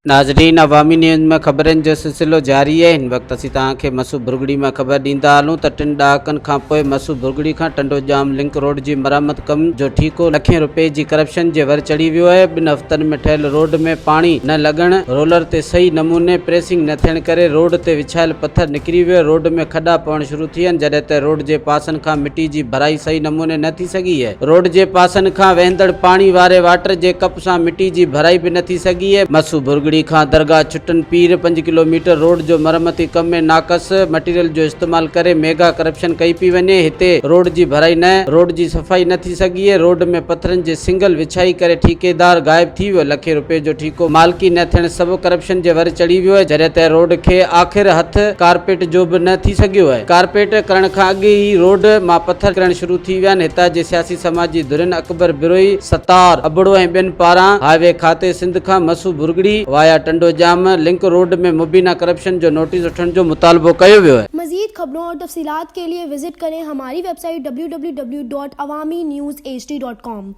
नाज़रीन, अवामी न्यूज़ में खबरन जो सिलसिलो जारी है। इन वक्त असीं तव्हांखे مسوڀرڳڙي में खबर ॾींदा हलूं त 3 ॾहाकनि खां पोइ مسوڀرڳڙي खां ٹنڊوڄام लिंक रोड जी मरम्मत कम जो ठीको लखें रुपए जी करप्शन जे वर चढ़ी वियो आहे। 2 हफ़्तनि में ठहियल रोड में पाणी न लॻण, रोलर ते सही नमूने प्रेसिंग न थियण करे रोड ते विछायल पत्थर निकिरी वियो। रोड में खॾा पवण शुरू थी विया, जॾहिं त रोड जे पासनि खां मिटी जी भराई सही नमूने न थी सघी आहे। रोड जे पासनि खां वेंदड़ पाणी वारे वाटर जे कप सां मिटी जी भराई बि न थी सघी आहे। مسوڀرڳڙي खां दरगाह छुटन पीर 5 किलोमीटर रोड जो मरम्मती कम में नाक़स मटीरियल जो इस्तेमाल करे मेगा करप्शन कई पई वञे। हिते रोड जी भराई न, रोड जी सफ़ाई न थी सघी आहे। रोड में पत्थरनि जे सिंगल विछाई करे ठेकेदार गायब थी वियो। लखे रुपए जो ठीको मालकी न थियण सबबु करप्शन जे वर चढ़ी वियो आहे, जॾहिं त रोड खे आख़िर हथ कारपेट जो बि न थी सघियो आहे। कारपेट करण खां अॻु ई रोड मां पत्थर किरण शुरू थी विया आहिनि। हितां जे सियासी समाजी धुरिन अकबर बिरोई, सतार अबड़ो ऐं ॿियनि पारां हाईवे खाते सिंध खां مسوڀرڳڙي वाया ٹنڈوڄام लिंक रोड में मुबीना करप्शन जो नोटिस उठण जो मुतालबो कयो वियो है। मजीद खबरों और तफसीलात के लिए विजिट करें हमारी वेबसाइट www.awamiNewsHD.com।